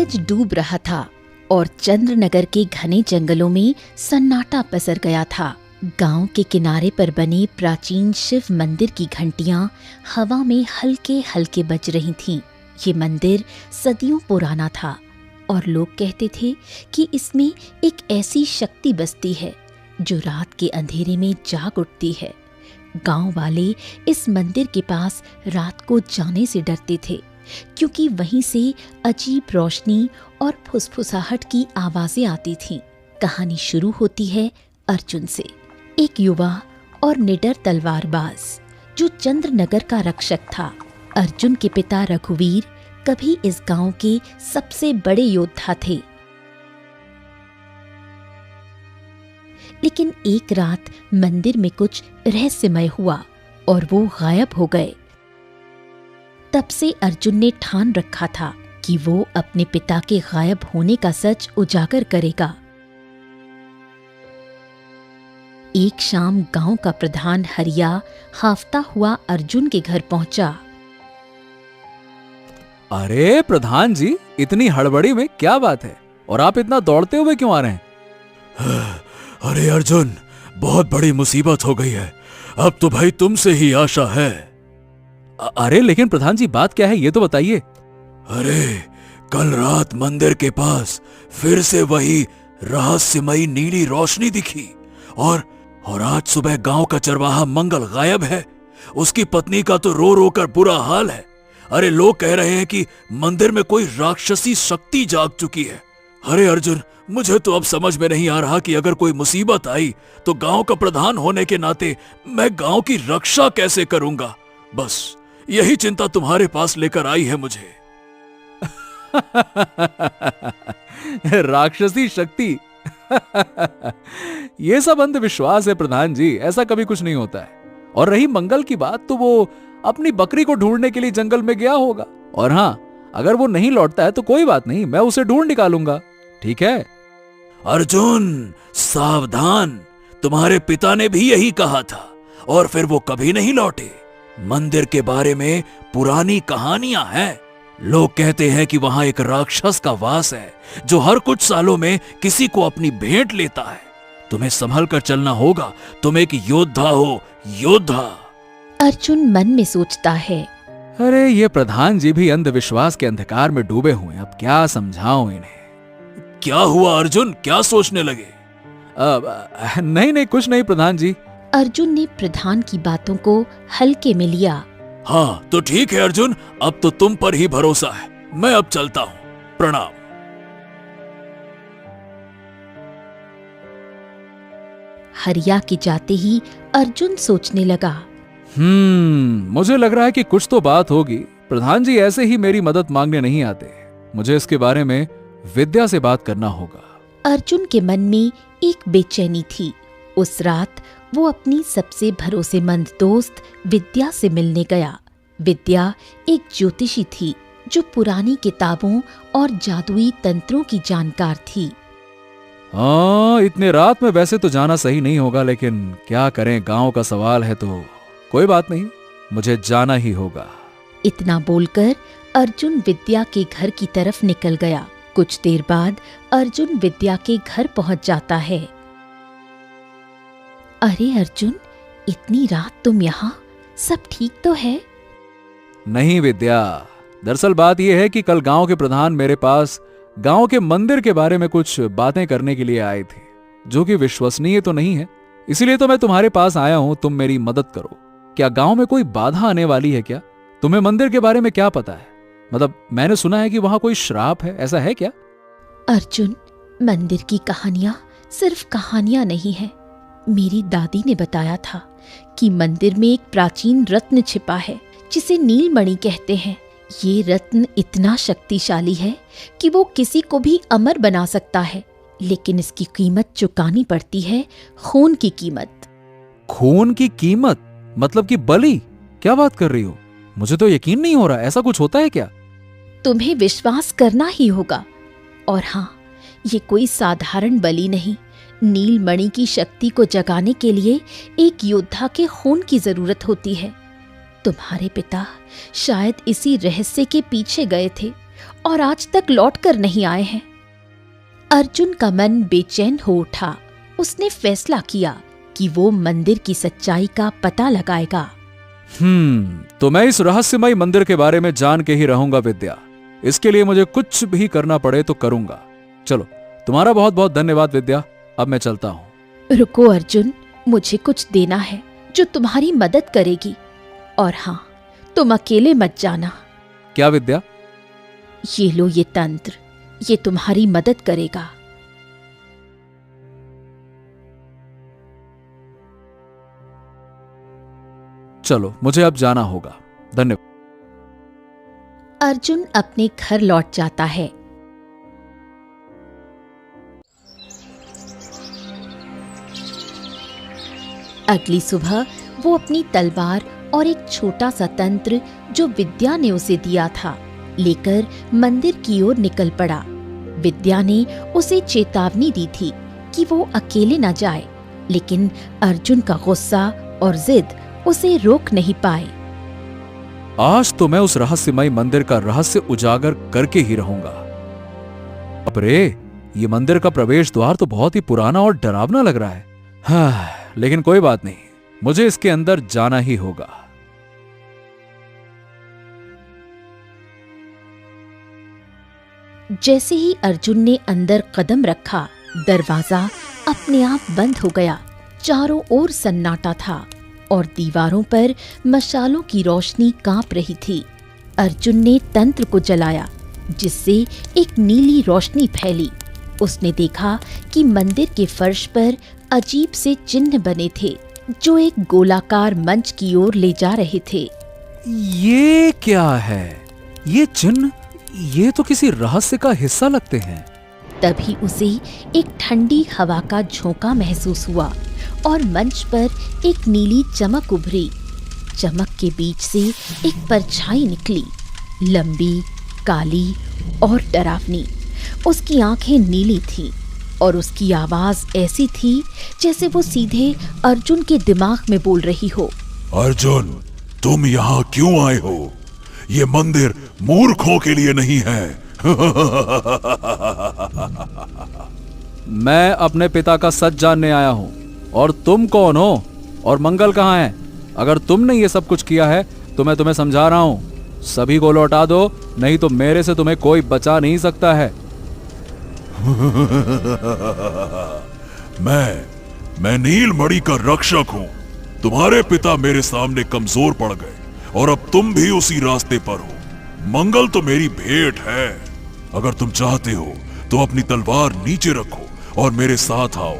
सूरज डूब रहा था और चंद्रनगर के घने जंगलों में सन्नाटा पसर गया था। गांव के किनारे पर बने प्राचीन शिव मंदिर की घंटियां हवा में हल्के हल्के बज रही थीं। ये मंदिर सदियों पुराना था और लोग कहते थे कि इसमें एक ऐसी शक्ति बसती है जो रात के अंधेरे में जाग उठती है। गांव वाले इस मंदिर के पास रात को जाने से डरते थे, क्योंकि वहीं से अजीब रोशनी और फुसफुसाहट की आवाजें आती थीं। कहानी शुरू होती है अर्जुन से, एक युवा और निडर तलवारबाज जो चंद्रनगर का रक्षक था। अर्जुन के पिता रघुवीर कभी इस गांव के सबसे बड़े योद्धा थे। लेकिन एक रात मंदिर में कुछ रहस्यमय हुआ और वो गायब हो गए। तब से अर्जुन ने ठान रखा था कि वो अपने पिता के गायब होने का सच उजागर करेगा। एक शाम गांव का प्रधान हरिया हाफता हुआ अर्जुन के घर पहुंचा। अरे प्रधान जी, इतनी हड़बड़ी में क्या बात है और आप इतना दौड़ते हुए क्यों आ रहे हैं? अरे अर्जुन, बहुत बड़ी मुसीबत हो गई है। अब तो भाई तुमसे ही आशा है। अरे लेकिन प्रधान जी, बात क्या है ये तो बताइए। अरे कल रात मंदिर के पास फिर से वही रहस्यमयी नीली रोशनी दिखी और आज सुबह गांव का चरवाहा मंगल गायब है। उसकी पत्नी का तो रो रो कर बुरा हाल है। अरे लोग कह रहे हैं कि मंदिर में कोई राक्षसी शक्ति जाग चुकी है। अरे अर्जुन, मुझे तो अब समझ में नहीं आ रहा कि अगर कोई मुसीबत आई तो गांव का प्रधान होने के नाते मैं गांव की रक्षा कैसे करूंगा। बस यही चिंता तुम्हारे पास लेकर आई है मुझे। राक्षसी शक्ति। ये सब अंधविश्वास है प्रधान जी, ऐसा कभी कुछ नहीं होता है। और रही मंगल की बात, तो वो अपनी बकरी को ढूंढने के लिए जंगल में गया होगा। और हाँ, अगर वो नहीं लौटता है तो कोई बात नहीं, मैं उसे ढूंढ निकालूंगा। ठीक है? अर्जुन सावधान, तुम्हारे पिता ने भी यही कहा था और फिर वो कभी नहीं लौटे। मंदिर के बारे में पुरानी कहानियां हैं। लोग कहते हैं कि वहां एक राक्षस का वास है जो हर कुछ सालों में किसी को अपनी भेंट लेता है। तुम्हें संभल कर चलना होगा, तुम एक योद्धा हो, योद्धा। अर्जुन मन में सोचता है, अरे ये प्रधान जी भी अंधविश्वास के अंधकार में डूबे हुए हैं, अब क्या समझाऊं इन्हें। क्या हुआ अर्जुन, क्या सोचने लगे? नहीं कुछ नहीं प्रधान जी। अर्जुन ने प्रधान की बातों को हल्के में लिया। हाँ तो ठीक है अर्जुन, अब तो तुम पर ही भरोसा है। मैं अब चलता हूं, प्रणाम। हरिया के जाते ही अर्जुन सोचने लगा, मुझे लग रहा है कि कुछ तो बात होगी। प्रधान जी ऐसे ही मेरी मदद मांगने नहीं आते। मुझे इसके बारे में विद्या से बात करना होगा। अर्जुन के मन में एक बेचैनी थी। उस रात वो अपनी सबसे भरोसेमंद दोस्त विद्या से मिलने गया। विद्या एक ज्योतिषी थी जो पुरानी किताबों और जादुई तंत्रों की जानकार थी। इतने रात में वैसे तो जाना सही नहीं होगा, लेकिन क्या करें, गांव का सवाल है तो कोई बात नहीं, मुझे जाना ही होगा। इतना बोलकर अर्जुन विद्या के घर की तरफ निकल गया। कुछ देर बाद अर्जुन विद्या के घर पहुंच जाता है। अरे अर्जुन, इतनी रात तुम यहाँ, सब ठीक तो है? नहीं विद्या, दरअसल बात यह है कि कल गांव के प्रधान मेरे पास गांव के मंदिर के बारे में कुछ बातें करने के लिए आए थे, जो कि विश्वसनीय तो नहीं है। इसीलिए तो मैं तुम्हारे पास आया हूं, तुम मेरी मदद करो। क्या गांव में कोई बाधा आने वाली है क्या? तुम्हें मंदिर के बारे में क्या पता है? मतलब मैंने सुना है कि वहां कोई श्राप है, ऐसा है क्या? अर्जुन, मंदिर की कहानियां सिर्फ कहानियां नहीं है। मेरी दादी ने बताया था कि मंदिर में एक प्राचीन रत्न छिपा है जिसे नीलमणि कहते हैं। ये रत्न इतना शक्तिशाली है कि वो किसी को भी अमर बना सकता है, लेकिन इसकी कीमत चुकानी पड़ती है, खून की कीमत। खून की कीमत? मतलब कि बलि? क्या बात कर रही हो? मुझे तो यकीन नहीं हो रहा, ऐसा कुछ होता है क्या? तुम्हें विश्वास करना ही होगा। और हाँ, ये कोई साधारण बलि नहीं। नीलमणि की शक्ति को जगाने के लिए एक योद्धा के खून की जरूरत होती है। तुम्हारे पिता शायद इसी रहस्य के पीछे गए थे और आज तक लौट कर नहीं आए हैं। अर्जुन का मन बेचैन हो उठा। उसने फैसला किया कि वो मंदिर की सच्चाई का पता लगाएगा। तो मैं इस रहस्यमय मंदिर के बारे में जान के ही रहूंगा विद्या। इसके लिए मुझे कुछ भी करना पड़े तो करूंगा। चलो, तुम्हारा बहुत बहुत धन्यवाद विद्या। अब मैं चलता हूं। रुको अर्जुन, मुझे कुछ देना है जो तुम्हारी मदद करेगी। और हाँ, तुम अकेले मत जाना। क्या विद्या? ये लो ये तंत्र, ये तुम्हारी मदद करेगा। चलो, मुझे अब जाना होगा। धन्यवाद। अर्जुन अपने घर लौट जाता है। अगली सुबह वो अपनी तलवार और एक छोटा सा तंत्र जो विद्या ने उसे दिया था लेकर मंदिर की ओर निकल पड़ा। विद्या ने उसे चेतावनी दी थी कि वो अकेले न जाए, लेकिन अर्जुन का गुस्सा और जिद उसे रोक नहीं पाए। आज तो मैं उस रहस्यमय मंदिर का रहस्य उजागर करके ही रहूंगा। अरे, ये मंदिर का प्रवेश द्वार तो बहुत ही पुराना और डरावना लग रहा है। हाँ, लेकिन कोई बात नहीं, मुझे इसके अंदर जाना ही होगा। जैसे ही अर्जुन ने अंदर कदम रखा, दरवाजा अपने आप बंद हो गया। चारों ओर सन्नाटा था और दीवारों पर मशालों की रोशनी कांप रही थी। अर्जुन ने तंत्र को जलाया, जिससे एक नीली रोशनी फैली। उसने देखा कि मंदिर के फर्श पर अजीब से चिन्ह बने थे जो एक गोलाकार मंच की ओर ले जा रहे थे। ये क्या है? ये चिन्ह, ये तो किसी रहस्य का हिस्सा लगते हैं। तभी उसे एक ठंडी हवा का झोंका महसूस हुआ और मंच पर एक नीली चमक उभरी। चमक के बीच से एक परछाई निकली, लंबी, काली और डरावनी। उसकी आंखें नीली थीं और उसकी आवाज ऐसी थी जैसे वो सीधे अर्जुन के दिमाग में बोल रही हो। अर्जुन, तुम यहाँ क्यों आए हो? ये मंदिर मूर्खों के लिए नहीं है। मैं अपने पिता का सच जानने आया हूँ। और तुम कौन हो? और मंगल कहाँ है? अगर तुमने ये सब कुछ किया है तो मैं तुम्हें समझा रहा हूँ, सभी को लौटा दो, नहीं तो मेरे से तुम्हें कोई बचा नहीं सकता है। मैं नीलमणि का रक्षक हूँ। तुम्हारे पिता मेरे सामने कमजोर पड़ गए और अब तुम भी उसी रास्ते पर हो। मंगल तो मेरी भेंट है। अगर तुम चाहते हो तो अपनी तलवार नीचे रखो और मेरे साथ आओ।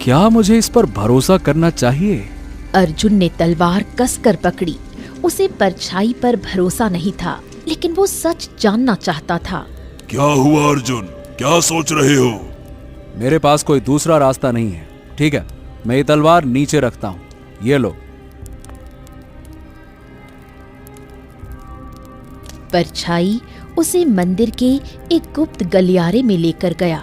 क्या मुझे इस पर भरोसा करना चाहिए? अर्जुन ने तलवार कसकर पकड़ी। उसे परछाई पर भरोसा नहीं था, लेकिन वो सच जानना चाहता था। क्या हुआ अर्जुन? क्या सोच रहे हो? मेरे पास कोई दूसरा रास्ता नहीं है। ठीक है, मैं ये तलवार नीचे रखता हूँ। ये लो। परछाई उसे मंदिर के एक गुप्त गलियारे में लेकर गया।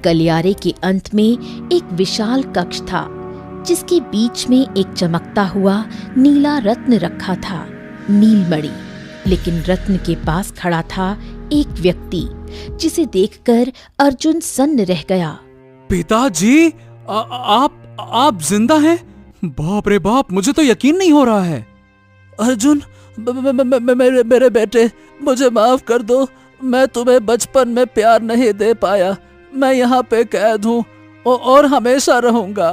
गलियारे के अंत में एक विशाल कक्ष था, जिसके बीच में एक चमकता हुआ नीला रत्न रखा था, नीलमणि। लेकिन रत्न के पास खड़ा था एक व्यक्ति, जिसे देखकर अर्जुन सन्न रह गया। पिताजी, आप जिंदा हैं? बाप रे बाप, मुझे तो यकीन नहीं हो रहा है। अर्जुन, मेरे बेटे, मुझे माफ कर दो। मैं तुम्हें बचपन में प्यार नहीं दे पाया। मैं यहाँ पे कैद हूँ और हमेशा रहूंगा।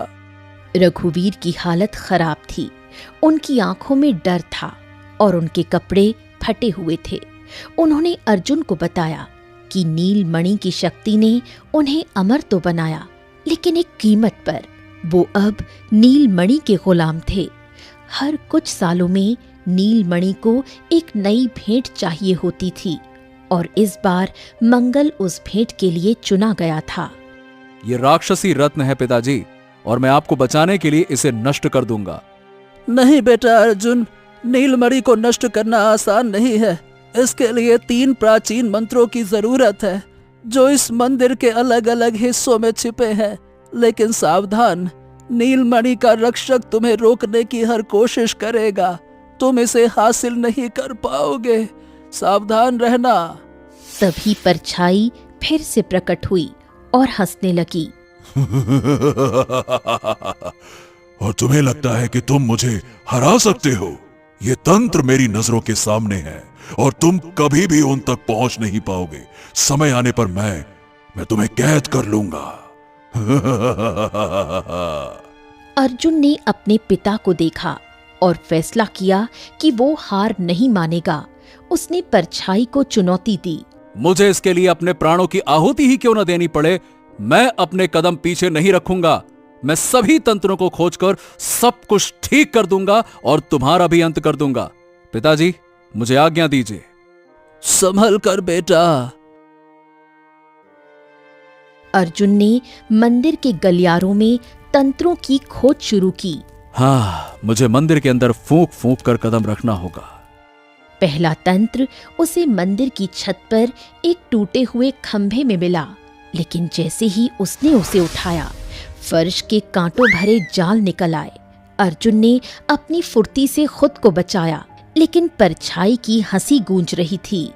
रघुवीर की हालत खराब थी। उनकी आंखों में डर था और उनके कपड़े फटे हुए थे। उन्होंने अर्जुन को बताया कि नीलमणि की शक्ति ने उन्हें अमर तो बनाया, लेकिन एक कीमत पर। वो अब नीलमणि के गुलाम थे। हर कुछ सालों में नीलमणि को एक नई भेंट चाहिए होती थी और इस बार मंगल उस भेंट के लिए चुना गया था। ये राक्षसी रत्न है पिताजी, और मैं आपको बचाने के लिए इसे नष्ट कर दूंगा। नहीं बेटा अर्जुन, नीलमणि को नष्ट करना आसान नहीं है। इसके लिए 3 प्राचीन मंत्रों की जरूरत है, जो इस मंदिर के अलग अलग हिस्सों में छिपे हैं। लेकिन सावधान, नीलमणि का रक्षक तुम्हें रोकने की हर कोशिश करेगा। तुम इसे हासिल नहीं कर पाओगे, सावधान रहना। तभी परछाई फिर से प्रकट हुई और हंसने लगी। और तुम्हें लगता है कि तुम मुझे हरा सकते हो? ये तंत्र मेरी नजरों के सामने है और तुम कभी भी उन तक पहुंच नहीं पाओगे। समय आने पर मैं तुम्हें कैद कर लूंगा। अर्जुन ने अपने पिता को देखा और फैसला किया कि वो हार नहीं मानेगा। उसने परछाई को चुनौती दी। मुझे इसके लिए अपने प्राणों की आहुति ही क्यों न देनी पड़े, मैं अपने कदम पीछे नहीं रखूंगा। मैं सभी तंत्रों को खोजकर सब कुछ ठीक कर दूंगा और तुम्हारा भी अंत कर दूंगा। पिताजी, मुझे आज्ञा दीजिए। संभल कर बेटा। अर्जुन ने मंदिर के गलियारों में तंत्रों की खोज शुरू की। हाँ, मुझे मंदिर के अंदर फूंक फूंक कर कदम रखना होगा। पहला तंत्र उसे मंदिर की छत पर एक टूटे हुए खंभे में मिला, लेकिन जैसे ही उसने उसे उठाया, फर्श के कांटों भरे जाल निकल आए। अर्जुन ने अपनी फुर्ती से खुद को बचाया, लेकिन परछाई की हंसी गूंज रही थी।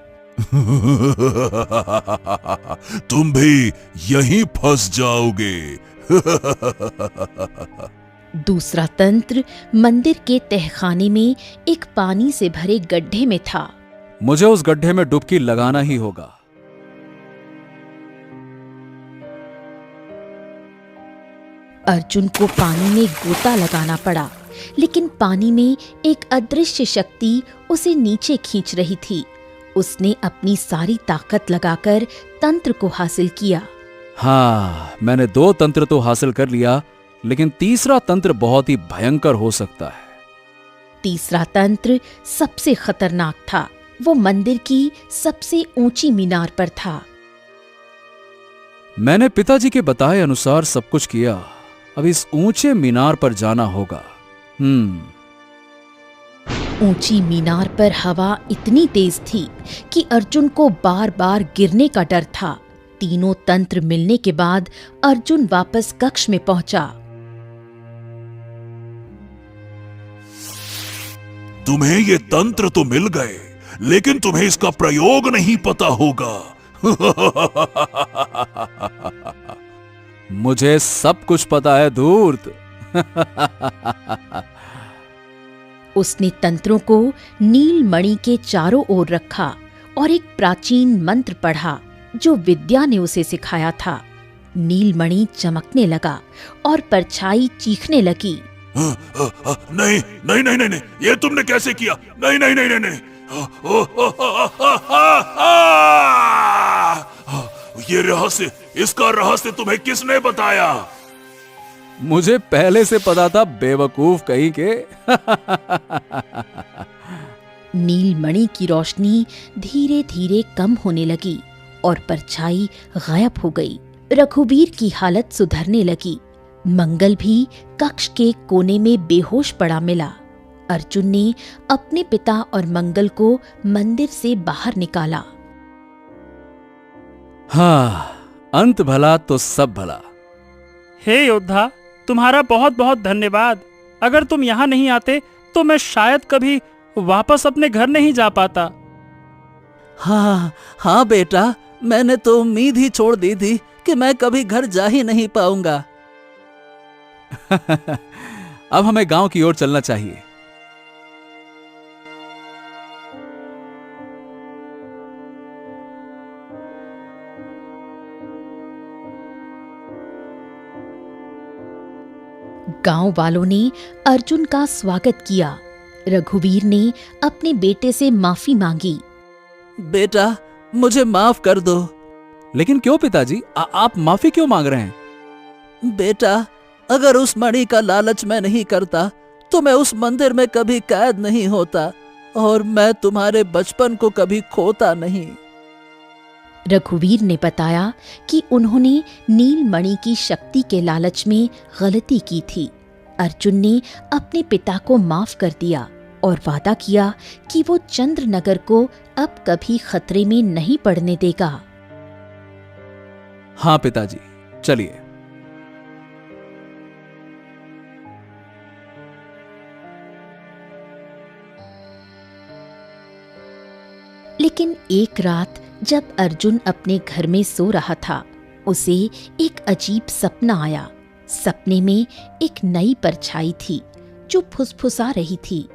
तुम भी यहीं फंस जाओगे। दूसरा तंत्र मंदिर के तहखाने में एक पानी से भरे गड्ढे में था। मुझे उस गड्ढे में डुबकी लगाना ही होगा। अर्जुन को पानी में गोता लगाना पड़ा, लेकिन पानी में एक अदृश्य शक्ति उसे नीचे खींच रही थी। उसने अपनी सारी ताकत लगाकर तंत्र को हासिल किया। हाँ, मैंने 2 तंत्र तो हासिल कर लिया, लेकिन तीसरा तंत्र बहुत ही भयंकर हो सकता है। तीसरा तंत्र सबसे खतरनाक था। वो मंदिर की सबसे ऊंची मीनार पर था। मैंने पिताजी के बताए अनुसार सब कुछ किया। अब इस ऊंचे मीनार पर जाना होगा। ऊंची मीनार पर हवा इतनी तेज थी कि अर्जुन को बार बार गिरने का डर था। तीनों तंत्र मिलने के बाद अर्जुन वापस कक्ष में पहुंचा। तुम्हें ये तंत्र तो मिल गए, लेकिन तुम्हें इसका प्रयोग नहीं पता होगा। मुझे सब कुछ पता है धूर्त। उसने तंत्रों को नीलमणि के चारों ओर रखा और एक प्राचीन मंत्र पढ़ा जो विद्या ने उसे सिखाया था। नीलमणि चमकने लगा और परछाई चीखने लगी। नहीं नहीं नहीं नहीं, ये तुमने कैसे किया? नहीं नहीं नहीं नहीं, नहीं। ये रहस्य, इसका रहस्य तुम्हें किसने बताया? मुझे पहले से पता था, बेवकूफ कहीं के। नीलमणि की रोशनी धीरे धीरे कम होने लगी और परछाई गायब हो गई। रघुवीर की हालत सुधरने लगी। मंगल भी कक्ष के कोने में बेहोश पड़ा मिला। अर्जुन ने अपने पिता और मंगल को मंदिर से बाहर निकाला। हाँ, अंत भला तो सब भला। हे योद्धा, तुम्हारा बहुत बहुत धन्यवाद। अगर तुम यहाँ नहीं आते तो मैं शायद कभी वापस अपने घर नहीं जा पाता। हाँ हाँ बेटा, मैंने तो उम्मीद ही छोड़ दी थी कि मैं कभी घर जा ही नहीं पाऊंगा। अब हमें गांव की ओर चलना चाहिए। गांव वालों ने अर्जुन का स्वागत किया। रघुवीर ने अपने बेटे से माफी मांगी। बेटा, मुझे माफ कर दो। लेकिन क्यों पिताजी, आप माफी क्यों मांग रहे हैं? बेटा, अगर उस मणि का लालच मैं नहीं करता तो मैं उस मंदिर में कभी कैद नहीं होता और मैं तुम्हारे बचपन को कभी खोता नहीं। रघुवीर ने बताया कि उन्होंने नीलमणि की शक्ति के लालच में गलती की थी। अर्जुन ने अपने पिता को माफ कर दिया और वादा किया कि वो चंद्रनगर को अब कभी खतरे में नहीं पड़ने देगा। हाँ पिताजी, चलिए। एक रात जब अर्जुन अपने घर में सो रहा था, उसे एक अजीब सपना आया। सपने में एक नई परछाई थी जो फुसफुसा रही थी।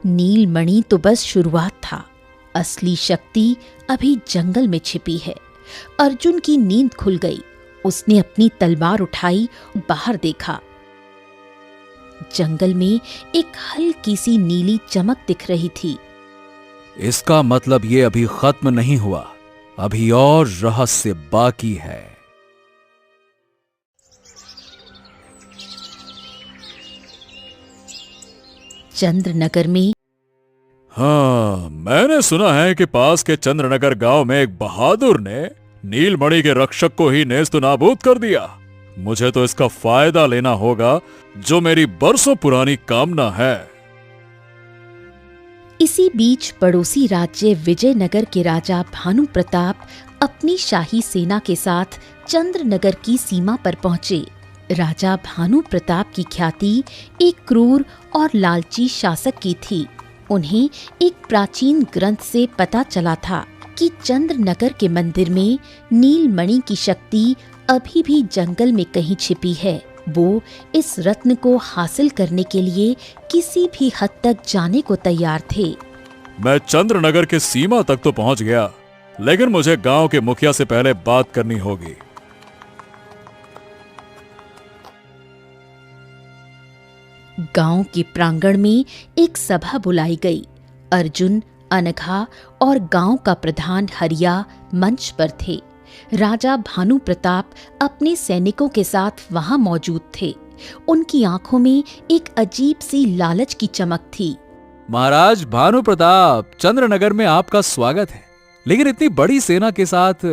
नीलमणि तो बस शुरुआत था, असली शक्ति अभी जंगल में छिपी है। अर्जुन की नींद खुल गई। उसने अपनी तलवार उठाई, बाहर देखा। जंगल में एक हल्की सी नीली चमक दिख रही थी। इसका मतलब ये अभी खत्म नहीं हुआ, अभी और रहस्य बाकी है। चंद्रनगर में हाँ, मैंने सुना है कि पास के चंद्रनगर गांव में एक बहादुर ने नीलमणि के रक्षक को ही नेस्त नाबूद कर दिया। मुझे तो इसका फायदा लेना होगा, जो मेरी बरसों पुरानी कामना है। इसी बीच पड़ोसी राज्य विजयनगर के राजा भानु प्रताप अपनी शाही सेना के साथ चंद्रनगर की सीमा पर पहुंचे। राजा भानु प्रताप की ख्याति एक क्रूर और लालची शासक की थी। उन्हें एक प्राचीन ग्रंथ से पता चला था कि चंद्रनगर के मंदिर में नीलमणि की शक्ति अभी भी जंगल में कहीं छिपी है। वो इस रत्न को हासिल करने के लिए किसी भी हद तक जाने को तैयार थे। मैं चंद्रनगर के सीमा तक तो पहुंच गया, लेकिन मुझे गांव के मुखिया से पहले बात करनी होगी। गांव के प्रांगण में एक सभा बुलाई गई। अर्जुन, अनघा और गांव का प्रधान हरिया मंच पर थे। राजा भानु प्रताप अपने सैनिकों के साथ वहां मौजूद थे। उनकी आंखों में एक अजीब सी लालच की चमक थी। महाराज भानु प्रताप, चंद्रनगर में आपका स्वागत है, लेकिन इतनी बड़ी सेना के साथ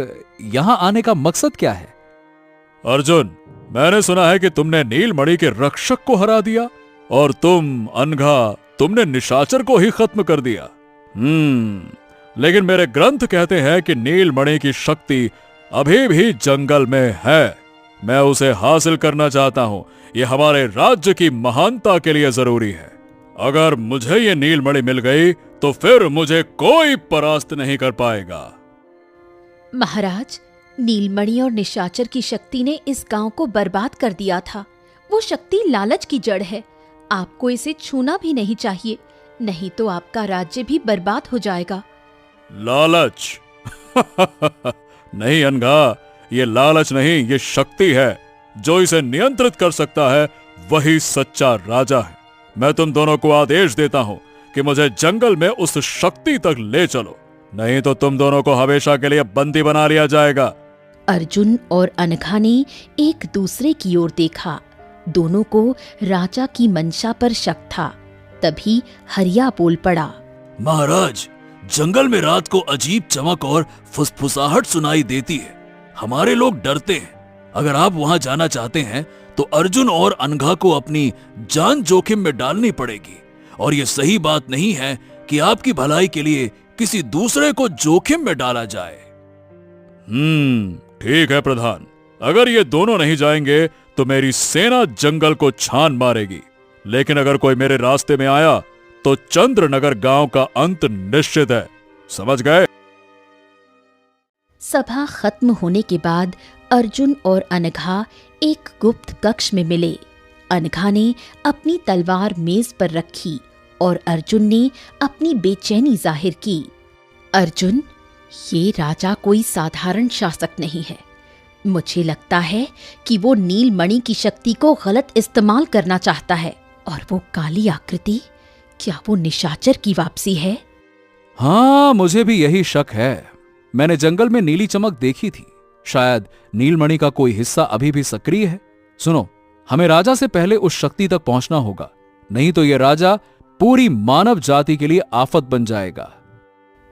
यहां आने का मकसद क्या है? अर्जुन, मैंने सुना है कि तुमने नीलमणि के रक्षक को हरा दिया, और तुम अनघा, तुमने निशाचर को ही खत्म कर दिया। लेकिन मेरे ग्रंथ कहते हैं कि नीलमणि की शक्ति अभी भी जंगल में है। मैं उसे हासिल करना चाहता हूं। यह हमारे राज्य की महानता के लिए जरूरी है। अगर मुझे ये नीलमणि मिल गई तो फिर मुझे कोई परास्त नहीं कर पाएगा। महाराज, नीलमणि और निशाचर की शक्ति ने इस गांव को बर्बाद कर दिया था। वो शक्ति लालच की जड़ है। आपको इसे छूना भी नहीं चाहिए, नहीं तो आपका राज्य भी बर्बाद हो जाएगा। लालच? नहीं अनघा, ये लालच नहीं, ये शक्ति है। जो इसे नियंत्रित कर सकता है वही सच्चा राजा है। मैं तुम दोनों को आदेश देता हूं कि मुझे जंगल में उस शक्ति तक ले चलो, नहीं तो तुम दोनों को हमेशा के लिए बंदी बना लिया जाएगा। अर्जुन और अनघा ने एक दूसरे की ओर देखा। दोनों को राजा की मंशा पर शक था। तभी हरिया बोल पड़ा। महाराज, जंगल में रात को अजीब चमक और फुसफुसाहट सुनाई देती है। हमारे लोग डरते हैं। अगर आप वहां जाना चाहते हैं तो अर्जुन और अनघा को अपनी जान जोखिम में डालनी पड़ेगी, और ये सही बात नहीं है कि आपकी भलाई के लिए किसी दूसरे को जोखिम में डाला जाए। ठीक है प्रधान, अगर ये दोनों नहीं जाएंगे तो मेरी सेना जंगल को छान मारेगी। लेकिन अगर कोई मेरे रास्ते में आया तो चंद्रनगर गांव का अंत निश्चित है। समझ गए? सभा खत्म होने के बाद अर्जुन और अनघा एक गुप्त कक्ष में मिले। अनघा ने अपनी तलवार मेज पर रखी और अर्जुन ने अपनी बेचैनी जाहिर की। अर्जुन, ये राजा कोई साधारण शासक नहीं है। मुझे लगता है कि वो नीलमणि की शक्ति को गलत इस्तेमाल करना चाहता है। और वो काली आकृति, क्या वो निशाचर की वापसी है? हाँ, मुझे भी यही शक है। मैंने जंगल में नीली चमक देखी थी। शायद नीलमणि का कोई हिस्सा अभी भी सक्रिय है। सुनो, हमें राजा से पहले उस शक्ति तक पहुंचना होगा, नहीं तो यह राजा पूरी मानव जाति के लिए आफत बन जाएगा।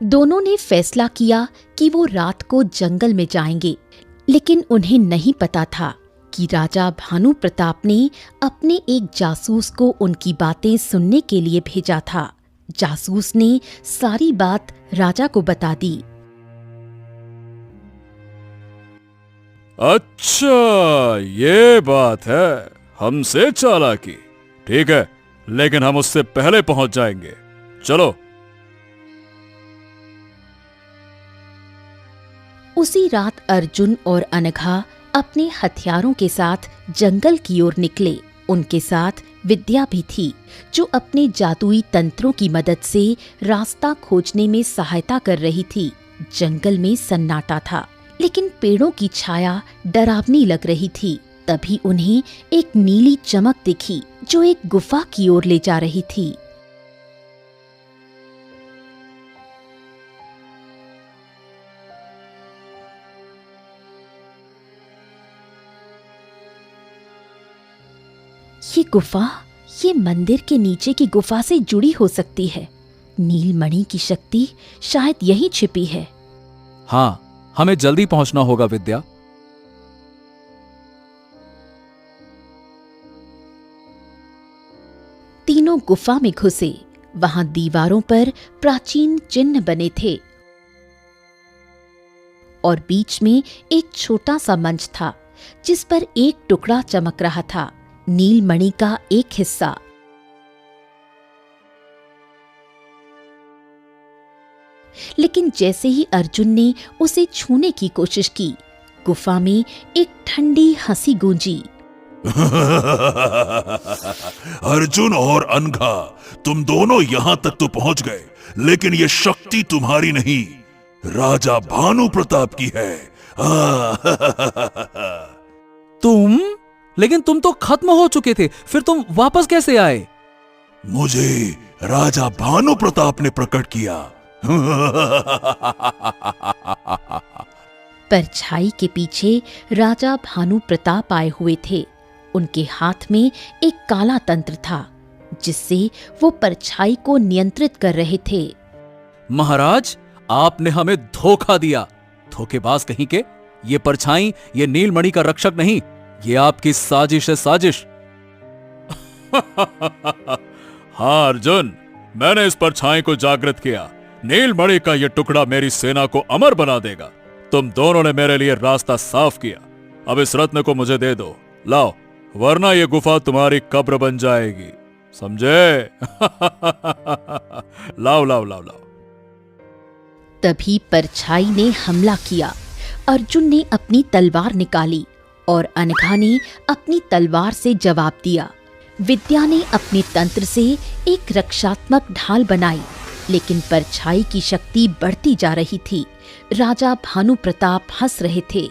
दोनों ने फैसला किया कि वो रात को जंगल में जाएंगे, लेकिन उन्हें नहीं पता था कि राजा भानु प्रताप ने अपने एक जासूस को उनकी बातें सुनने के लिए भेजा था। जासूस ने सारी बात राजा को बता दी। अच्छा, ये बात है, हमसे चालाकी। ठीक है, लेकिन हम उससे पहले पहुंच जाएंगे। चलो। उसी रात अर्जुन और अनघा अपने हथियारों के साथ जंगल की ओर निकले। उनके साथ विद्या भी थी, जो अपने जादुई तंत्रों की मदद से रास्ता खोजने में सहायता कर रही थी। जंगल में सन्नाटा था, लेकिन पेड़ों की छाया डरावनी लग रही थी। तभी उन्हें एक नीली चमक दिखी, जो एक गुफा की ओर ले जा रही थी। ये गुफा, ये मंदिर के नीचे की गुफा से जुड़ी हो सकती है। नीलमणि की शक्ति शायद यहीं छिपी है। हाँ, हमें जल्दी पहुंचना होगा विद्या। तीनों गुफा में घुसे। वहां दीवारों पर प्राचीन चिन्ह बने थे और बीच में एक छोटा सा मंच था, जिस पर एक टुकड़ा चमक रहा था, नीलमणि का एक हिस्सा। लेकिन जैसे ही अर्जुन ने उसे छूने की कोशिश की, गुफा में एक ठंडी हंसी गूंजी। अर्जुन और अनघा, तुम दोनों यहां तक तो पहुंच गए, लेकिन ये शक्ति तुम्हारी नहीं, राजा भानु प्रताप की है। तुम? लेकिन तुम तो खत्म हो चुके थे, फिर तुम वापस कैसे आए? मुझे राजा भानु प्रताप ने प्रकट किया। परछाई के पीछे राजा भानु प्रताप आए हुए थे। उनके हाथ में एक काला तंत्र था, जिससे वो परछाई को नियंत्रित कर रहे थे। महाराज, आपने हमें धोखा दिया। धोखेबाज कहीं के। ये परछाई, ये नीलमणि का रक्षक नहीं, ये आपकी साजिश है, साजिश। हाँ अर्जुन, मैंने इस परछाई को जागृत किया। नीलमणि का यह टुकड़ा मेरी सेना को अमर बना देगा। तुम दोनों ने मेरे लिए रास्ता साफ किया। अब इस रत्न को मुझे दे दो, लाओ, वरना यह गुफा तुम्हारी कब्र बन जाएगी, समझे? लाओ लाओ लाओ लाओ। तभी परछाई ने हमला किया। अर्जुन ने अपनी तलवार निकाली और अनघा ने अपनी तलवार से जवाब दिया। विद्या ने अपने तंत्र से एक रक्षात्मक ढाल बनाई, लेकिन परछाई की शक्ति बढ़ती जा रही थी। राजा भानु प्रताप हंस रहे थे।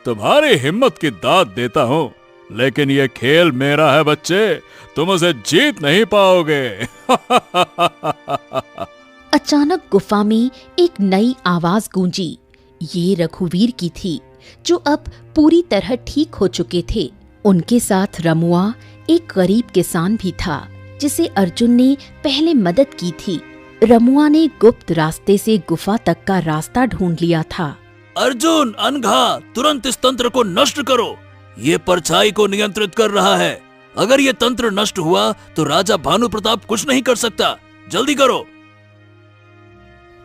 तुम्हारी हिम्मत की दाद देता हूँ, लेकिन ये खेल मेरा है बच्चे, तुम उसे जीत नहीं पाओगे। अचानक गुफा में एक नई आवाज गूंजी। ये रघुवीर की थी, जो अब पूरी तरह ठीक हो चुके थे। उनके साथ रमुआ, एक गरीब किसान भी था, जिसे अर्जुन ने पहले मदद की थी। रमुआ ने गुप्त रास्ते से गुफा तक का रास्ता ढूंढ लिया था। अर्जुन, अनघा, तुरंत इस तंत्र को नष्ट करो। ये परछाई को नियंत्रित कर रहा है। अगर ये तंत्र नष्ट हुआ तो राजा भानु प्रताप कुछ नहीं कर सकता। जल्दी करो।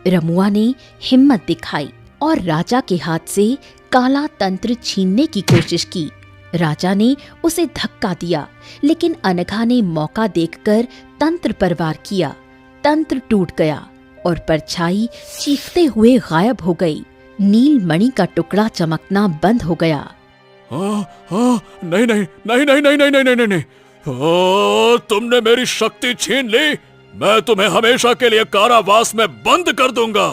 रमुआ ने हिम्मत दिखाई और राजा के हाथ से काला तंत्र छीनने की कोशिश की। राजा ने उसे धक्का दिया, लेकिन अनघा ने मौका देखकर तंत्र पर वार किया। तंत्र टूट गया और परछाई चीखते हुए गायब हो गई। नीलमणि का टुकड़ा चमकना बंद हो गया। नहीं नहीं नहीं नहीं नहीं नहीं नहीं नहीं नहीं, तुमने मेरी शक्ति छीन ली। मैं तुम्हें हमेशा के लिए कारावास में बंद कर दूंगा।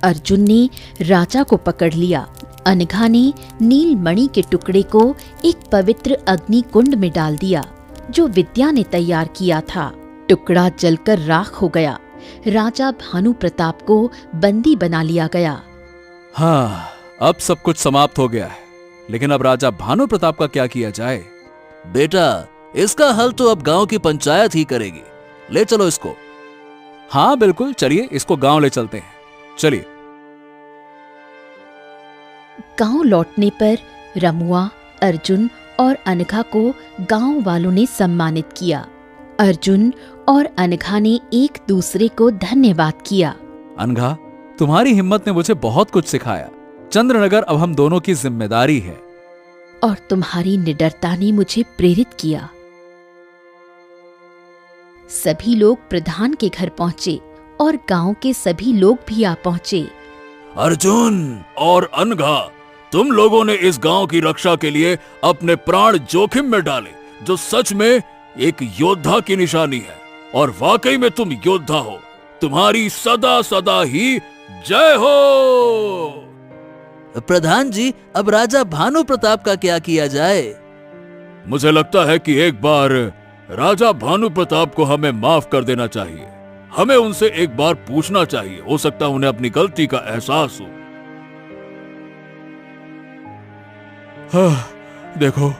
अर्जुन ने राजा को पकड़ लिया। अनघा ने नीलमणि के टुकड़े को एक पवित्र अग्नि कुंड में डाल दिया, जो विद्या ने तैयार किया था। टुकड़ा जलकर राख हो गया। राजा भानु प्रताप को बंदी बना लिया गया। हाँ, अब सब कुछ समाप्त हो गया है, लेकिन अब राजा भानु प्रताप का क्या किया जाए? बेटा, इसका हल तो अब गांव की पंचायत ही करेगी। ले चलो इसको। हाँ बिल्कुल, चलिए इसको गांव ले चलते हैं। चलिए। गांव लौटने पर रमुआ, अर्जुन और अनघा को गांव वालों ने सम्मानित किया। अर्जुन और अनघा ने एक दूसरे को धन्यवाद किया। अनघा, तुम्हारी हिम्मत ने मुझे बहुत कुछ सिखाया। चंद्रनगर अब हम दोनों की जिम्मेदारी है। और तुम्हारी निडरता ने मुझे प्रेरित किया। सभी लोग प्रधान के घर पहुंचे और गांव के सभी लोग भी आ पहुंचे। अर्जुन और अनघा, तुम लोगों ने इस गांव की रक्षा के लिए अपने प्राण जोखिम में डाले, जो सच में एक योद्धा की निशानी है। और वाकई में तुम योद्धा हो। तुम्हारी सदा सदा ही जय हो। प्रधान जी, अब राजा भानु प्रताप का क्या किया जाए? मुझे लगता है कि एक बार राजा भानु प्रताप को हमें माफ कर देना चाहिए। हमें उनसे एक बार पूछना चाहिए, हो सकता है उन्हें अपनी गलती का एहसास हो। हाँ, देखो,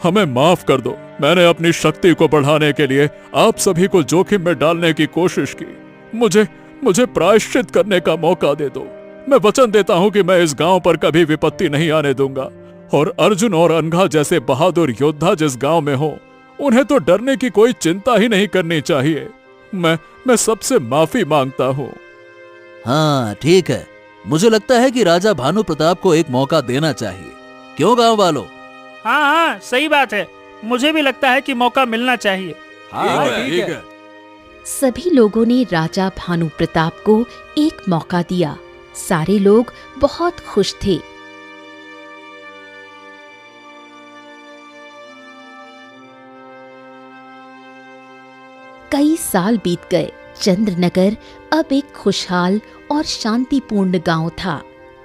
हमें माफ कर दो। मैंने अपनी शक्ति को बढ़ाने के लिए आप सभी को जोखिम में डालने की कोशिश की। मुझे प्रायश्चित करने का मौका दे दो। मैं वचन देता हूं कि मैं इस गांव पर कभी विपत्ति नहीं आने दूंगा। और अर्जुन और अनघा जैसे बहादुर योद्धा जिस गांव में हो, उन्हें तो डरने की कोई चिंता ही नहीं करनी चाहिए। मैं सबसे माफी मांगता हूँ। हाँ, ठीक है। मुझे लगता है कि राजा भानु प्रताप को एक मौका देना चाहिए। क्यों गांव वालों? हाँ हाँ, सही बात है। मुझे भी लगता है कि मौका मिलना चाहिए। ठीक है। सभी लोगों ने राजा भानु प्रताप को एक मौका दिया। सारे लोग बहुत खुश थे। कई साल बीत गए। चंद्रनगर अब एक खुशहाल और शांतिपूर्ण गांव था।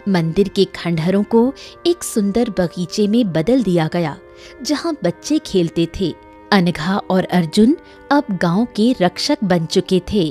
मंदिर के खंडहरों को एक सुंदर बगीचे में बदल दिया गया, जहां बच्चे खेलते थे। अनघा और अर्जुन अब गांव के रक्षक बन चुके थे।